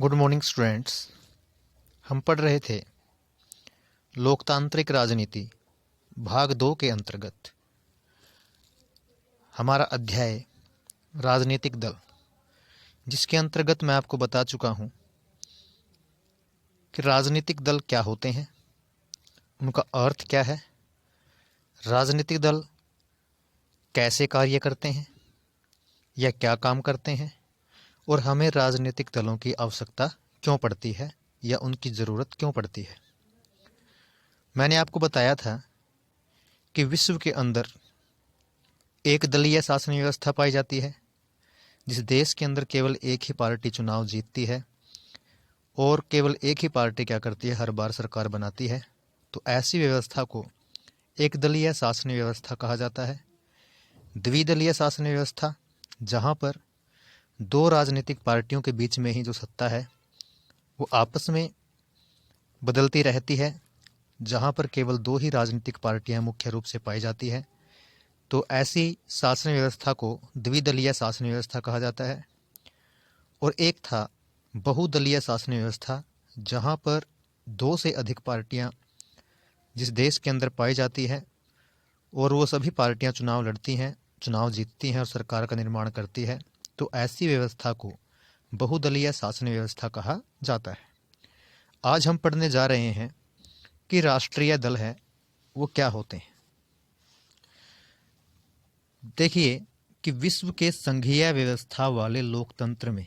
Good morning students. हम पढ़ रहे थे लोकतांत्रिक राजनीति भाग 2 के अंतर्गत हमारा अध्याय राजनीतिक दल, जिसके अंतर्गत मैं आपको बता चुका हूं कि राजनीतिक दल क्या होते हैं, उनका अर्थ क्या है, राजनीतिक दल कैसे कार्य करते हैं या क्या काम करते हैं और हमें राजनीतिक दलों की आवश्यकता क्यों पड़ती है या उनकी ज़रूरत क्यों पड़ती है। मैंने आपको बताया था कि विश्व के अंदर एक दलीय शासन व्यवस्था पाई जाती है, जिस देश के अंदर केवल एक ही पार्टी चुनाव जीतती है और केवल एक ही पार्टी क्या करती है, हर बार सरकार बनाती है। तो ऐसी व्यवस्था को एक दलीय शासन व्यवस्था कहा जाता है। द्विदलीय शासन व्यवस्था, जहाँ पर दो राजनीतिक पार्टियों के बीच में ही जो सत्ता है वो आपस में बदलती रहती है, जहाँ पर केवल दो ही राजनीतिक पार्टियां मुख्य रूप से पाई जाती है। तो ऐसी शासन व्यवस्था को द्विदलीय शासन व्यवस्था कहा जाता है। और एक था बहुदलीय शासन व्यवस्था, जहाँ पर दो से अधिक पार्टियां जिस देश के अंदर पाई जाती है और वो सभी पार्टियां चुनाव लड़ती हैं, चुनाव जीतती हैं और सरकार का निर्माण करती है। तो ऐसी व्यवस्था को बहुदलीय शासन व्यवस्था कहा जाता है। आज हम पढ़ने जा रहे हैं कि राष्ट्रीय दल है वो क्या होते हैं। देखिए कि विश्व के संघीय व्यवस्था वाले लोकतंत्र में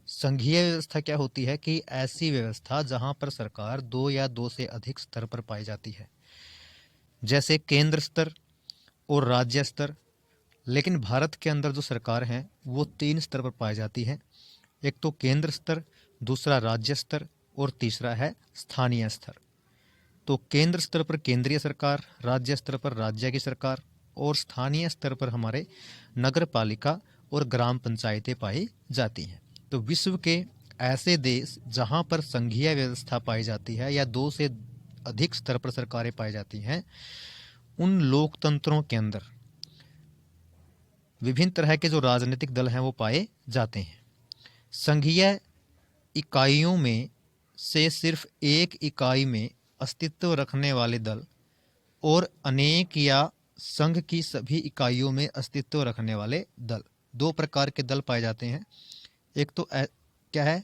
संघीय व्यवस्था क्या होती है कि ऐसी व्यवस्था जहां पर सरकार दो या दो से अधिक स्तर पर पाई जाती है, जैसे केंद्र स्तर और राज्य स्तर। लेकिन भारत के अंदर जो सरकार है वो तीन स्तर पर पाई जाती है। एक तो केंद्र स्तर, दूसरा राज्य स्तर और तीसरा है स्थानीय स्तर। तो केंद्र स्तर पर केंद्रीय सरकार, राज्य स्तर पर राज्य की सरकार और स्थानीय स्तर पर हमारे नगर पालिका और ग्राम पंचायतें पाई जाती हैं। तो विश्व के ऐसे देश जहां पर संघीय व्यवस्था पाई जाती है या दो से अधिक स्तर पर सरकारें पाई जाती हैं, उन लोकतंत्रों के अंदर विभिन्न तरह के जो राजनीतिक दल हैं वो पाए जाते हैं। संघीय इकाइयों में से सिर्फ एक इकाई में अस्तित्व रखने वाले दल और अनेक या संघ की सभी इकाइयों में अस्तित्व रखने वाले दल, दो प्रकार के दल पाए जाते हैं। एक तो क्या है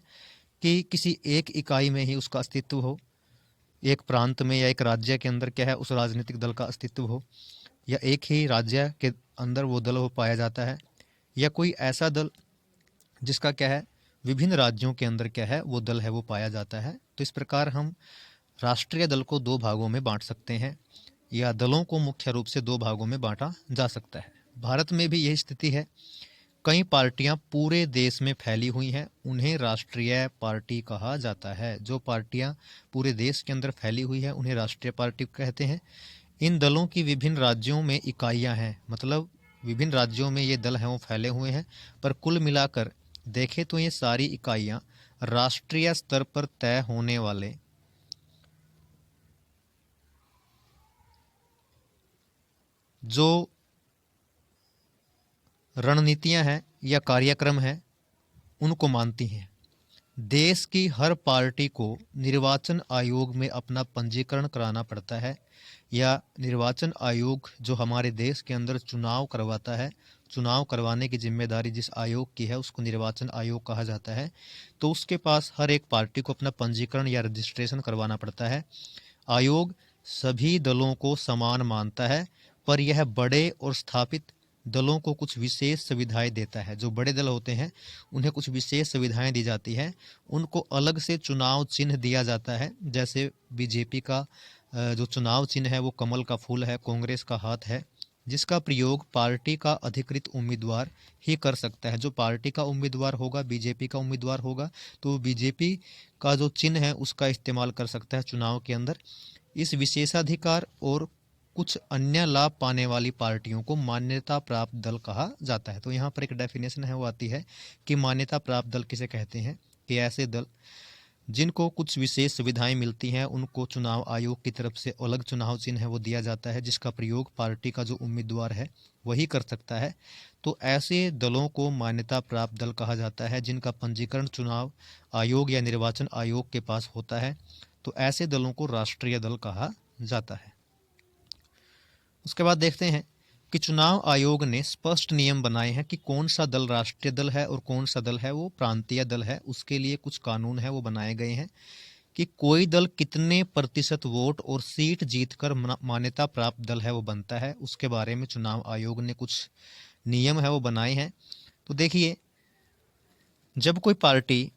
कि किसी एक इकाई में ही उसका अस्तित्व हो, एक प्रांत में या एक राज्य के अंदर क्या है उस राजनीतिक दल का अस्तित्व हो, या एक ही राज्य के अंदर वो दल हो पाया जाता है, या कोई ऐसा दल जिसका क्या है विभिन्न राज्यों के अंदर क्या है वो दल है वो पाया जाता है। तो इस प्रकार हम राष्ट्रीय दल को दो भागों में बांट सकते हैं, या दलों को मुख्य रूप से दो भागों में बांटा जा सकता है। भारत में भी यही स्थिति है। कई पार्टियां पूरे देश में फैली हुई हैं, उन्हें राष्ट्रीय पार्टी कहा जाता है। जो पार्टियां पूरे देश के अंदर फैली हुई है उन्हें राष्ट्रीय पार्टी कहते हैं। इन दलों की विभिन्न राज्यों में इकाइयां हैं, मतलब विभिन्न राज्यों में ये दल हैं वो फैले हुए हैं, पर कुल मिलाकर देखें तो ये सारी इकाइयां राष्ट्रीय स्तर पर तय होने वाले जो रणनीतियां हैं या कार्यक्रम हैं उनको मानती हैं। देश की हर पार्टी को निर्वाचन आयोग में अपना पंजीकरण कराना पड़ता है, या निर्वाचन आयोग जो हमारे देश के अंदर चुनाव करवाता है, चुनाव करवाने की जिम्मेदारी जिस आयोग की है उसको निर्वाचन आयोग कहा जाता है। तो उसके पास हर एक पार्टी को अपना पंजीकरण या रजिस्ट्रेशन करवाना पड़ता है। आयोग सभी दलों को समान मानता है, पर यह बड़े और स्थापित दलों को कुछ विशेष सुविधाएं देता है। जो बड़े दल होते हैं उन्हें कुछ विशेष सुविधाएं दी जाती हैं, उनको अलग से चुनाव चिन्ह दिया जाता है। जैसे बीजेपी का जो चुनाव चिन्ह है वो कमल का फूल है, कांग्रेस का हाथ है, जिसका प्रयोग पार्टी का अधिकृत उम्मीदवार ही कर सकता है। जो पार्टी का उम्मीदवार होगा, बीजेपी का उम्मीदवार होगा, तो बीजेपी का जो चिन्ह है उसका इस्तेमाल कर सकता है चुनाव के अंदर। इस विशेषाधिकार और कुछ अन्य लाभ पाने वाली पार्टियों को मान्यता प्राप्त दल कहा जाता है। तो यहाँ पर एक डेफिनेशन है वो आती है कि मान्यता प्राप्त दल किसे कहते हैं, कि ऐसे दल जिनको कुछ विशेष सुविधाएं मिलती हैं उनको चुनाव आयोग की तरफ से अलग चुनाव चिन्ह है वो दिया जाता है, जिसका प्रयोग पार्टी का जो उम्मीदवार है वही कर सकता है। तो ऐसे दलों को मान्यता प्राप्त दल कहा जाता है, जिनका पंजीकरण चुनाव आयोग या निर्वाचन आयोग के पास होता है। तो ऐसे दलों को राष्ट्रीय दल कहा जाता है। उसके बाद देखते हैं कि चुनाव आयोग ने स्पष्ट नियम बनाए हैं कि कौन सा दल राष्ट्रीय दल है और कौन सा दल है वो प्रांतीय दल है। उसके लिए कुछ कानून है वो बनाए गए हैं कि कोई दल कितने प्रतिशत वोट और सीट जीतकर मान्यता प्राप्त दल है वो बनता है। उसके बारे में चुनाव आयोग ने कुछ नियम है वो बनाए हैं। तो देखिए, जब कोई पार्टी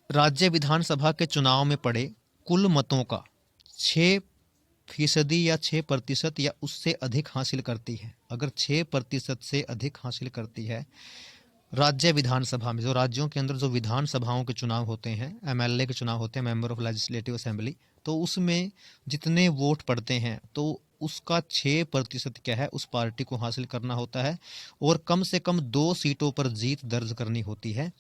राज्य विधानसभा के चुनाव में पड़े कुल मतों का 6% या 6% या उससे अधिक हासिल करती है, अगर 6% से अधिक हासिल करती है राज्य विधानसभा में, जो राज्यों के अंदर जो विधानसभाओं के चुनाव होते हैं, एमएलए के चुनाव होते हैं, मेंबर ऑफ लेजिस्लेटिव असेंबली, तो उसमें जितने वोट पड़ते हैं तो उसका 6% क्या है उस पार्टी को हासिल करना होता है और कम से कम 2 सीटों पर जीत दर्ज करनी होती है।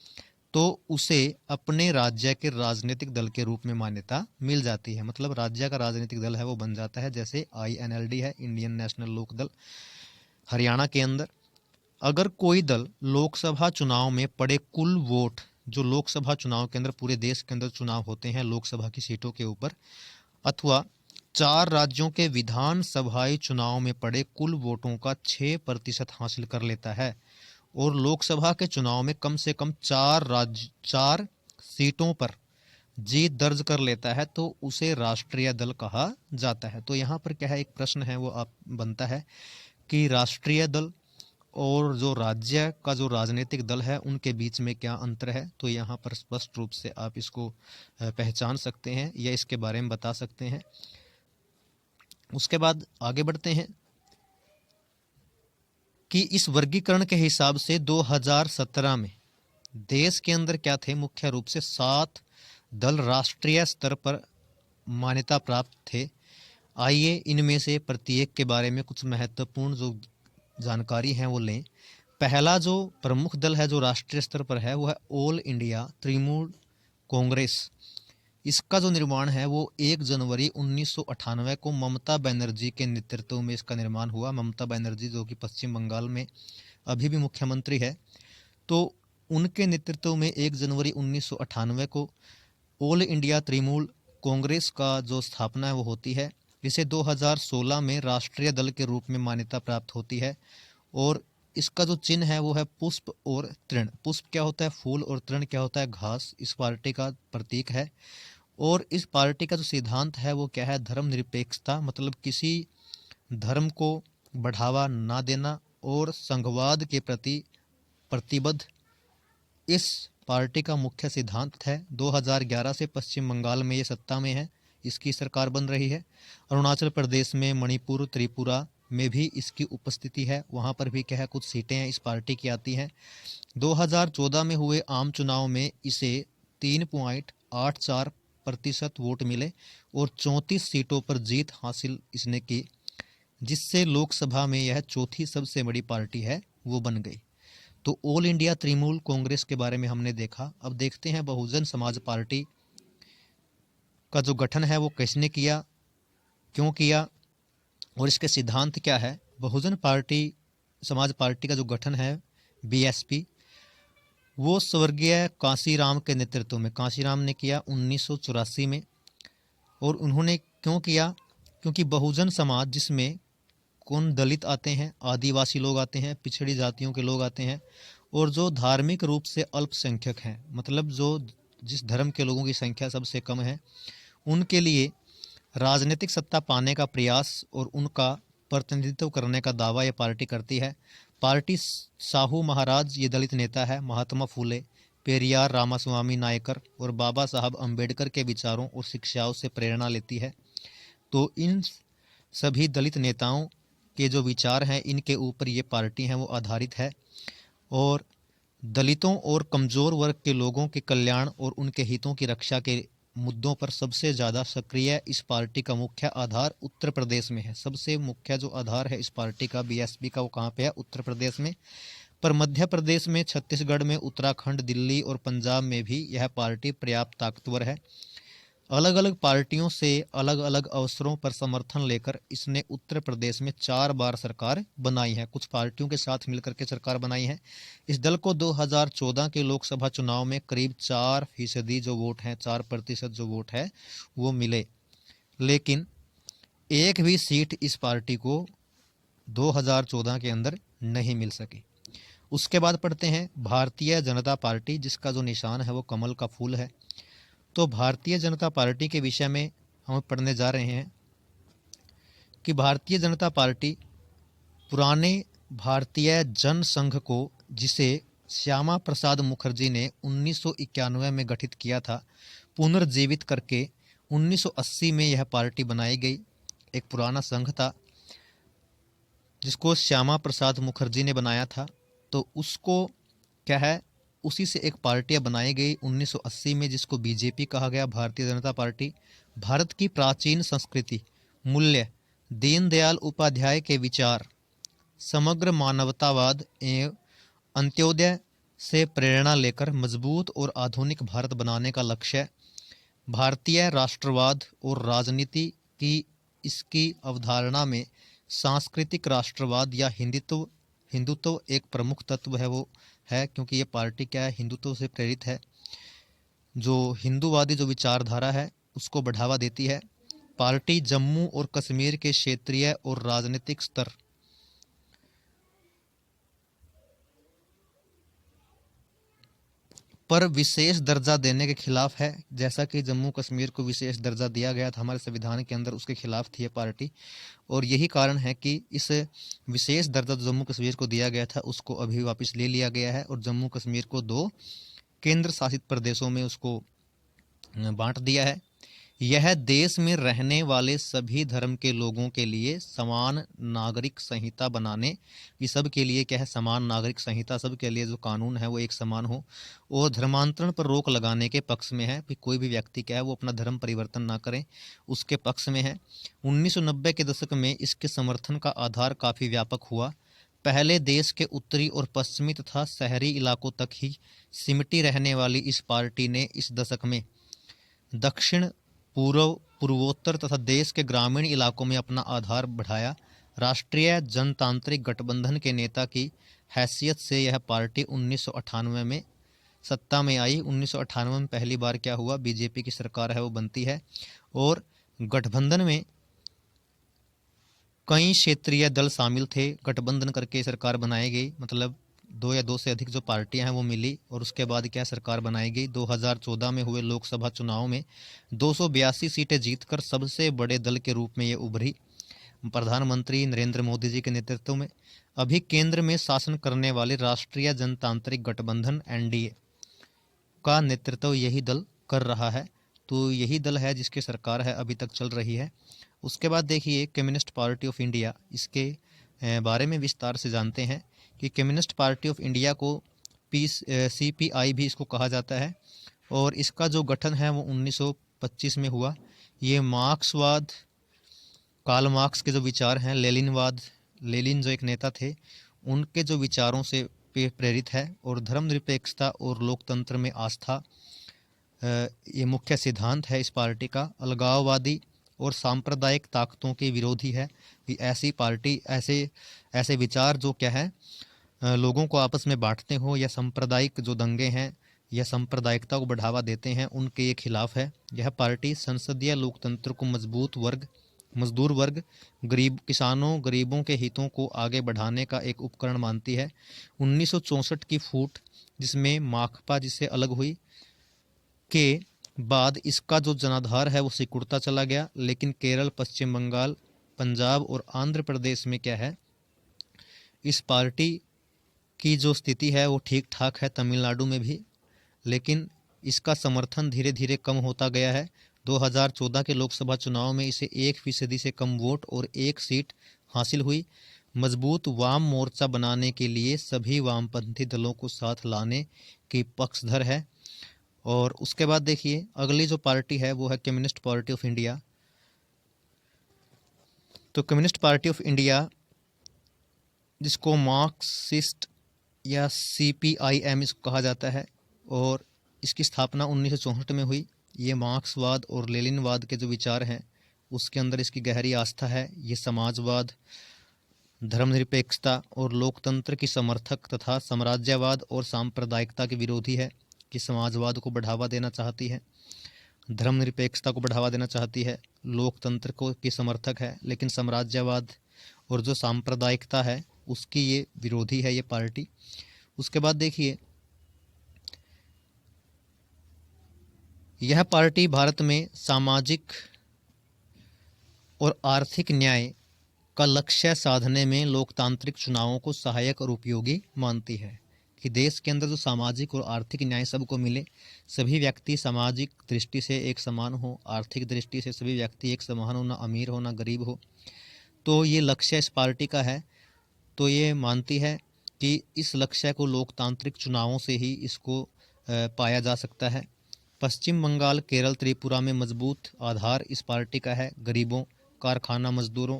तो उसे अपने राज्य के राजनीतिक दल के रूप में मान्यता मिल जाती है, मतलब राज्य का राजनीतिक दल है वो बन जाता है। जैसे INLD है, इंडियन नेशनल लोक दल, हरियाणा के अंदर। अगर कोई दल लोकसभा चुनाव में पड़े कुल वोट, जो लोकसभा चुनाव के अंदर पूरे देश के अंदर चुनाव होते हैं लोकसभा की सीटों के ऊपर, अथवा 4 राज्यों के विधानसभाई चुनाव में पड़े कुल वोटों का 6% हासिल कर लेता है और लोकसभा के चुनाव में कम से कम 4 सीटों पर जीत दर्ज कर लेता है, तो उसे राष्ट्रीय दल कहा जाता है। तो यहाँ पर क्या है, एक प्रश्न है वो आप बनता है कि राष्ट्रीय दल और जो राज्य का जो राजनीतिक दल है उनके बीच में क्या अंतर है। तो यहाँ पर स्पष्ट रूप से आप इसको पहचान सकते हैं या इसके बारे में बता सकते हैं। उसके बाद आगे बढ़ते हैं कि इस वर्गीकरण के हिसाब से 2017 में देश के अंदर क्या थे, मुख्य रूप से 7 दल राष्ट्रीय स्तर पर मान्यता प्राप्त थे। आइए इनमें से प्रत्येक के बारे में कुछ महत्वपूर्ण जो जानकारी है वो लें। पहला जो प्रमुख दल है जो राष्ट्रीय स्तर पर है वो है ऑल इंडिया तृणमूल कांग्रेस। इसका जो निर्माण है वो 1 जनवरी 1998 को ममता बनर्जी के नेतृत्व में इसका निर्माण हुआ। ममता बनर्जी जो कि पश्चिम बंगाल में अभी भी मुख्यमंत्री है, तो उनके नेतृत्व में 1 जनवरी 1998 को ऑल इंडिया तृणमूल कांग्रेस का जो स्थापना है वो होती है। इसे 2016 में राष्ट्रीय दल के रूप में मान्यता प्राप्त होती है और इसका जो चिन्ह है वो है पुष्प और तृण। पुष्प क्या होता है, फूल, और तृण क्या होता है, घास, इस पार्टी का प्रतीक है। और इस पार्टी का जो सिद्धांत है वो क्या है, धर्मनिरपेक्षता, मतलब किसी धर्म को बढ़ावा ना देना और संघवाद के प्रति प्रतिबद्ध इस पार्टी का मुख्य सिद्धांत है। 2011 से पश्चिम बंगाल में ये सत्ता में है, इसकी सरकार बन रही है। अरुणाचल प्रदेश में, मणिपुर, त्रिपुरा में भी इसकी उपस्थिति है, वहाँ पर भी क्या है कुछ सीटें हैं इस पार्टी की आती हैं। 2014 में हुए आम चुनाव में इसे 3.84% वोट मिले और 34 सीटों पर जीत हासिल इसने की, जिससे लोकसभा में यह चौथी सबसे बड़ी पार्टी है वो बन गई। तो ऑल इंडिया तृणमूल कांग्रेस के बारे में हमने देखा। अब देखते हैं बहुजन समाज पार्टी का जो गठन है वो किसने किया, क्यों किया और इसके सिद्धांत क्या है। बहुजन समाज पार्टी का जो गठन है BSP, वो स्वर्गीय कांशीराम के नेतृत्व में कांशीराम ने किया 1984 में। और उन्होंने क्यों किया, क्योंकि बहुजन समाज जिसमें कौन दलित आते हैं, आदिवासी लोग आते हैं, पिछड़ी जातियों के लोग आते हैं और जो धार्मिक रूप से अल्पसंख्यक हैं, मतलब जो जिस धर्म के लोगों की संख्या सबसे कम है, उनके लिए राजनीतिक सत्ता पाने का प्रयास और उनका प्रतिनिधित्व करने का दावा ये पार्टी करती है। पार्टी साहू महाराज ये दलित नेता है, महात्मा फूले, पेरियार रामास्वामी नायकर और बाबा साहब अम्बेडकर के विचारों और शिक्षाओं से प्रेरणा लेती है। तो इन सभी दलित नेताओं के जो विचार हैं इनके ऊपर ये पार्टी है वो आधारित है और दलितों और कमज़ोर वर्ग के लोगों के कल्याण और उनके हितों की रक्षा के मुद्दों पर सबसे ज़्यादा सक्रिय इस पार्टी का मुख्य आधार उत्तर प्रदेश में है। सबसे मुख्य जो आधार है इस पार्टी का BSP का वो कहाँ पे है, उत्तर प्रदेश में। पर मध्य प्रदेश में, छत्तीसगढ़ में, उत्तराखंड, दिल्ली और पंजाब में भी यह पार्टी पर्याप्त ताकतवर है। अलग अलग पार्टियों से अलग अलग अवसरों पर समर्थन लेकर इसने उत्तर प्रदेश में 4 बार सरकार बनाई है। कुछ पार्टियों के साथ मिलकर के सरकार बनाई है। इस दल को 2014 के लोकसभा चुनाव में करीब 4% जो वोट हैं, 4% जो वोट है वो मिले, लेकिन एक भी सीट इस पार्टी को 2014 के अंदर नहीं मिल सकी। उसके बाद पढ़ते हैं भारतीय जनता पार्टी, जिसका जो निशान है वो कमल का फूल है। तो भारतीय जनता पार्टी के विषय में हम पढ़ने जा रहे हैं कि भारतीय जनता पार्टी पुराने भारतीय जनसंघ को, जिसे श्यामा प्रसाद मुखर्जी ने 1991 में गठित किया था, पुनर्जीवित करके 1980 में यह पार्टी बनाई गई। एक पुराना संघ था जिसको श्यामा प्रसाद मुखर्जी ने बनाया था, तो उसको क्या है, उसी से एक पार्टियां बनाई गई 1980 में, जिसको बीजेपी कहा गया, भारतीय जनता पार्टी। भारत की प्राचीन संस्कृति, मूल्य, दीनदयाल उपाध्याय के विचार, समग्र मानवतावाद एवं अंत्योदय से प्रेरणा लेकर मजबूत और आधुनिक भारत बनाने का लक्ष्य, भारतीय राष्ट्रवाद और राजनीति की इसकी अवधारणा में सांस्कृतिक राष्ट्रवाद या हिंदुत्व एक प्रमुख तत्व है, वो है, क्योंकि ये पार्टी क्या है, हिंदुत्व से प्रेरित है। जो हिंदूवादी जो विचारधारा है उसको बढ़ावा देती है। पार्टी जम्मू और कश्मीर के क्षेत्रीय और राजनीतिक स्तर पर विशेष दर्जा देने के खिलाफ है। जैसा कि जम्मू कश्मीर को विशेष दर्जा दिया गया था हमारे संविधान के अंदर, उसके खिलाफ थी ये पार्टी। और यही कारण है कि इस विशेष दर्जा जो जम्मू कश्मीर को दिया गया था उसको अभी वापस ले लिया गया है और जम्मू कश्मीर को 2 केंद्र शासित प्रदेशों में उसको बांट दिया है। यह देश में रहने वाले सभी धर्म के लोगों के लिए समान नागरिक संहिता बनाने, ये सब के लिए क्या है, समान नागरिक संहिता, सब के लिए जो कानून है वो एक समान हो, और धर्मांतरण पर रोक लगाने के पक्ष में है कि कोई भी व्यक्ति क्या है वो अपना धर्म परिवर्तन ना करे, उसके पक्ष में है। 1990 के दशक में इसके समर्थन का आधार काफ़ी व्यापक हुआ। पहले देश के उत्तरी और पश्चिमी तथा शहरी इलाकों तक ही सिमटी रहने वाली इस पार्टी ने इस दशक में दक्षिण पूर्वोत्तर तथा देश के ग्रामीण इलाकों में अपना आधार बढ़ाया। राष्ट्रीय जनतांत्रिक गठबंधन के नेता की हैसियत से यह पार्टी 1998 में सत्ता में आई। 1998 में पहली बार क्या हुआ, बीजेपी की सरकार है वो बनती है और गठबंधन में कई क्षेत्रीय दल शामिल थे। गठबंधन करके सरकार बनाई गई, मतलब 2 या 2 से अधिक जो पार्टियां हैं वो मिली और उसके बाद क्या सरकार बनाई गई। 2014 में हुए लोकसभा चुनाव में 282 सीटें जीतकर सबसे बड़े दल के रूप में ये उभरी। प्रधानमंत्री नरेंद्र मोदी जी के नेतृत्व में अभी केंद्र में शासन करने वाले राष्ट्रीय जनतांत्रिक गठबंधन एनडीए का नेतृत्व यही दल कर रहा है। तो यही दल है जिसकी सरकार है अभी तक चल रही है। उसके बाद देखिए कम्युनिस्ट पार्टी ऑफ इंडिया, इसके बारे में विस्तार से जानते हैं कि कम्युनिस्ट पार्टी ऑफ इंडिया को CPI भी इसको कहा जाता है और इसका जो गठन है वो 1925 में हुआ। ये मार्क्सवाद, कार्ल मार्क्स के जो विचार हैं, लेनिन जो एक नेता थे उनके जो विचारों से प्रेरित है और धर्मनिरपेक्षता और लोकतंत्र में आस्था ये मुख्य सिद्धांत है इस पार्टी का। अलगाववादी और सांप्रदायिक ताकतों के विरोधी है कि ऐसी पार्टी ऐसे विचार जो क्या है लोगों को आपस में बांटते हो या सांप्रदायिक जो दंगे हैं या सांप्रदायिकता को बढ़ावा देते हैं उनके ये खिलाफ है। यह पार्टी संसदीय लोकतंत्र को मजदूर वर्ग, किसानों, गरीबों के हितों को आगे बढ़ाने का एक उपकरण मानती है। 1964 की फूट जिसमें माकपा जिससे अलग हुई के बाद इसका जो जनाधार है वो सिकुड़ता चला गया, लेकिन केरल, पश्चिम बंगाल, पंजाब और आंध्र प्रदेश में क्या है, इस पार्टी की जो स्थिति है वो ठीक ठाक है, तमिलनाडु में भी, लेकिन इसका समर्थन धीरे धीरे कम होता गया है। 2014 के लोकसभा चुनाव में इसे 1% से कम वोट और 1 सीट हासिल हुई। मजबूत वाम मोर्चा बनाने के लिए सभी वामपंथी दलों को साथ लाने की पक्षधर है। और उसके बाद देखिए अगली जो पार्टी है वो है कम्युनिस्ट पार्टी ऑफ इंडिया। तो कम्युनिस्ट पार्टी ऑफ इंडिया जिसको मार्क्सिस्ट या CPIM इसको कहा जाता है, और इसकी स्थापना 1964 में हुई। ये मार्क्सवाद और लेनिनवाद के जो विचार हैं उसके अंदर इसकी गहरी आस्था है। ये समाजवाद, धर्मनिरपेक्षता और लोकतंत्र की समर्थक तथा साम्राज्यवाद और सांप्रदायिकता के विरोधी है, कि समाजवाद को बढ़ावा देना चाहती है, धर्मनिरपेक्षता को बढ़ावा देना चाहती है, लोकतंत्र को की समर्थक है, लेकिन साम्राज्यवाद और जो सांप्रदायिकता है उसकी ये विरोधी है ये पार्टी। उसके बाद देखिए, यह पार्टी भारत में सामाजिक और आर्थिक न्याय का लक्ष्य साधने में लोकतांत्रिक चुनावों को सहायक और उपयोगी मानती है, कि देश के अंदर जो सामाजिक और आर्थिक न्याय सबको मिले, सभी व्यक्ति सामाजिक दृष्टि से एक समान हो, आर्थिक दृष्टि से सभी व्यक्ति एक समान हो, ना अमीर हो ना गरीब हो। तो ये लक्ष्य इस पार्टी का है। तो ये मानती है कि इस लक्ष्य को लोकतांत्रिक चुनावों से ही इसको पाया जा सकता है। पश्चिम बंगाल, केरल, त्रिपुरा में मजबूत आधार इस पार्टी का है। गरीबों, कारखाना मजदूरों,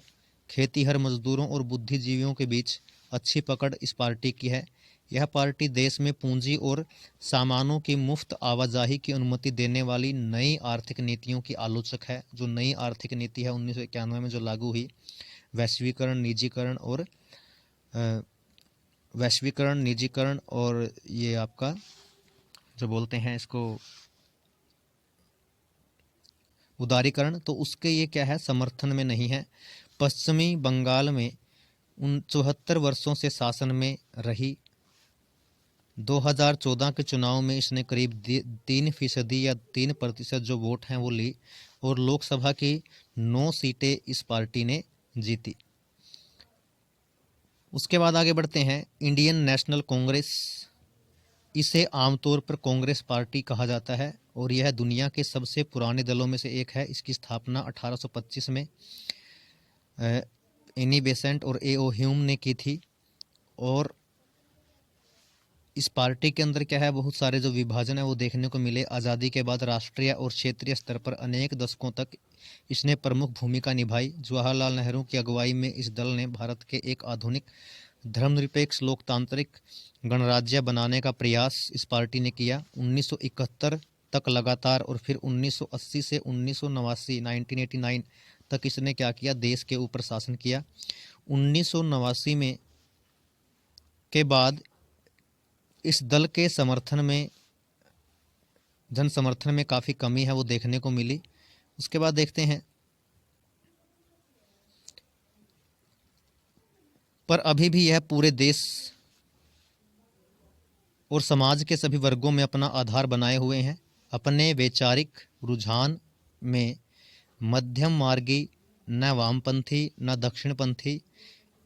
खेतीहर मजदूरों और बुद्धिजीवियों के बीच अच्छी पकड़ इस पार्टी की है। यह पार्टी देश में पूंजी और सामानों की मुफ्त आवाजाही की अनुमति देने वाली नई आर्थिक नीतियों की आलोचक है। जो नई आर्थिक नीति है 1991 में जो लागू हुई, वैश्वीकरण, निजीकरण और ये आपका जो बोलते हैं इसको उदारीकरण, तो उसके ये क्या है, समर्थन में नहीं है। पश्चिमी बंगाल में 74 वर्षों से शासन में रही। 2014 के चुनाव में इसने करीब 3% या 3% जो वोट हैं वो ली, और लोकसभा की 9 सीटें इस पार्टी ने जीती। उसके बाद आगे बढ़ते हैं। इंडियन नेशनल कांग्रेस, इसे आमतौर पर कांग्रेस पार्टी कहा जाता है, और यह दुनिया के सबसे पुराने दलों में से एक है। इसकी स्थापना 1825 में एनी बेसेंट और A.O. ह्यूम ने की थी। और इस पार्टी के अंदर क्या है, बहुत सारे जो विभाजन है वो देखने को मिले। आज़ादी के बाद राष्ट्रीय और क्षेत्रीय स्तर पर अनेक दशकों तक इसने प्रमुख भूमिका निभाई। जवाहरलाल नेहरू की अगुवाई में इस दल ने भारत के एक आधुनिक धर्मनिरपेक्ष लोकतांत्रिक गणराज्य बनाने का प्रयास इस पार्टी ने किया। 1971 तक लगातार, और फिर 1980 से 1989 तक इसने क्या किया, देश के ऊपर शासन किया। 1989 में के बाद इस दल के जन समर्थन में काफ़ी कमी है वो देखने को मिली। उसके बाद देखते हैं, पर अभी भी यह पूरे देश और समाज के सभी वर्गों में अपना आधार बनाए हुए हैं। अपने वैचारिक रुझान में मध्यम मार्गी, न वामपंथी न दक्षिणपंथी,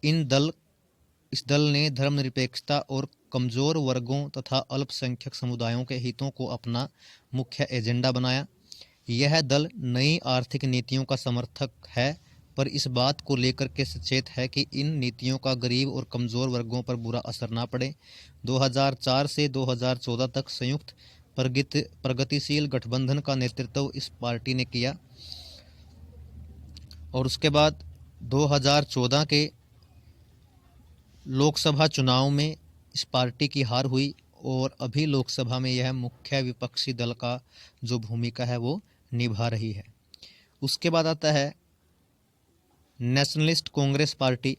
इस दल ने धर्मनिरपेक्षता और कमज़ोर वर्गों तथा अल्पसंख्यक समुदायों के हितों को अपना मुख्य एजेंडा बनाया। यह दल नई आर्थिक नीतियों का समर्थक है, पर इस बात को लेकर के सचेत है कि इन नीतियों का गरीब और कमज़ोर वर्गों पर बुरा असर ना पड़े। 2004 से 2014 तक संयुक्त प्रगतिशील गठबंधन का नेतृत्व इस पार्टी ने किया, और उसके बाद 2014 के लोकसभा चुनाव में इस पार्टी की हार हुई, और अभी लोकसभा में यह मुख्य विपक्षी दल का जो भूमिका है वो निभा रही है। उसके बाद आता है नेशनलिस्ट कांग्रेस पार्टी।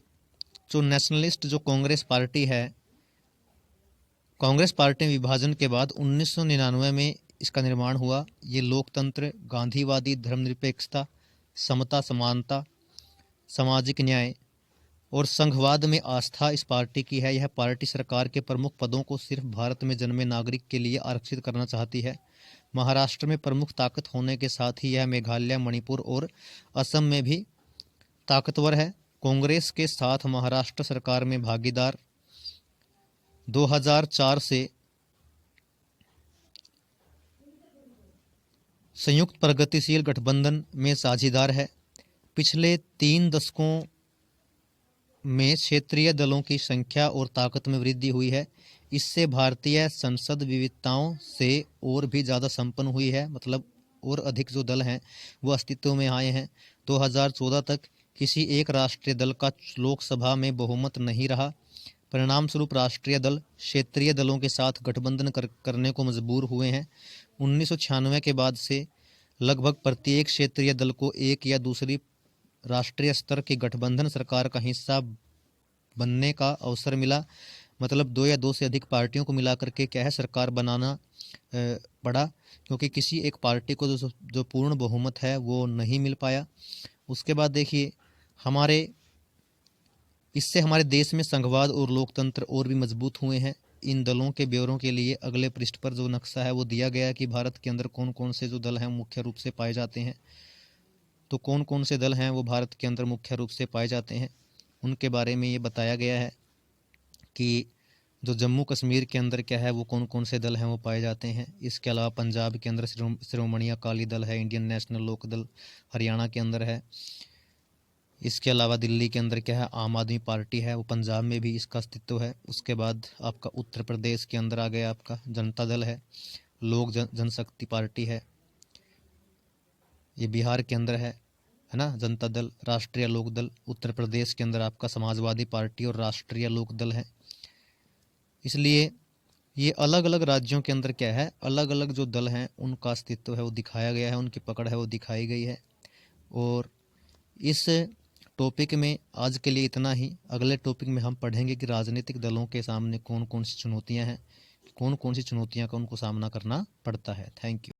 जो कांग्रेस पार्टी है, कांग्रेस पार्टी विभाजन के बाद 1999 में इसका निर्माण हुआ। ये लोकतंत्र, गांधीवादी धर्मनिरपेक्षता, समता, समानता, सामाजिक न्याय और संघवाद में आस्था इस पार्टी की है। यह पार्टी सरकार के प्रमुख पदों को सिर्फ भारत में जन्मे नागरिक के लिए आरक्षित करना चाहती है। महाराष्ट्र में प्रमुख ताकत होने के साथ ही यह मेघालय, मणिपुर और असम में भी ताकतवर है। कांग्रेस के साथ महाराष्ट्र सरकार में भागीदार, 2004 से संयुक्त प्रगतिशील गठबंधन में साझीदार है। पिछले 3 दशकों में क्षेत्रीय दलों की संख्या और ताकत में वृद्धि हुई है। इससे भारतीय संसद विविधताओं से और भी ज़्यादा संपन्न हुई है, मतलब और अधिक जो दल हैं वो अस्तित्व में आए हैं। 2014 तक किसी एक राष्ट्रीय दल का लोकसभा में बहुमत नहीं रहा। परिणाम स्वरूप राष्ट्रीय दल क्षेत्रीय दलों के साथ गठबंधन करने को मजबूर हुए हैं। 1996 के बाद से लगभग प्रत्येक क्षेत्रीय दल को एक या दूसरी राष्ट्रीय स्तर की गठबंधन सरकार का हिस्सा बनने का अवसर मिला। मतलब दो या दो से अधिक पार्टियों को मिलाकर के क्या है सरकार बनाना पड़ा, क्योंकि किसी एक पार्टी को जो पूर्ण बहुमत है वो नहीं मिल पाया। उसके बाद देखिए इससे हमारे देश में संघवाद और लोकतंत्र और भी मजबूत हुए हैं। इन दलों के ब्यौरों के लिए अगले पृष्ठ पर जो नक्शा है वो दिया गया है कि भारत के अंदर कौन कौन से जो दल हैं मुख्य रूप से पाए जाते हैं। तो कौन कौन से दल हैं वो भारत के अंदर मुख्य रूप से पाए जाते हैं उनके बारे में ये बताया गया है कि जो जम्मू कश्मीर के अंदर क्या है वो कौन कौन से दल हैं वो पाए जाते हैं। इसके अलावा पंजाब के अंदर शिरोमणि अकाली दल है, इंडियन नेशनल लोक दल हरियाणा के अंदर है। इसके अलावा दिल्ली के अंदर क्या है आम आदमी पार्टी है, वो पंजाब में भी इसका अस्तित्व है। उसके बाद आपका उत्तर प्रदेश के अंदर आ गया आपका जनता दल है, लोक जनशक्ति पार्टी है, ये बिहार के अंदर है ना जनता दल, राष्ट्रीय लोक दल। उत्तर प्रदेश के अंदर आपका समाजवादी पार्टी और राष्ट्रीय लोक दल है। इसलिए ये अलग अलग राज्यों के अंदर क्या है अलग अलग जो दल हैं उनका अस्तित्व है वो दिखाया गया है, उनकी पकड़ है वो दिखाई गई है। और इस टॉपिक में आज के लिए इतना ही। अगले टॉपिक में हम पढ़ेंगे कि राजनीतिक दलों के सामने कौन कौन सी चुनौतियां हैं, कौन कौन सी चुनौतियां का उनको सामना करना पड़ता है। Thank you.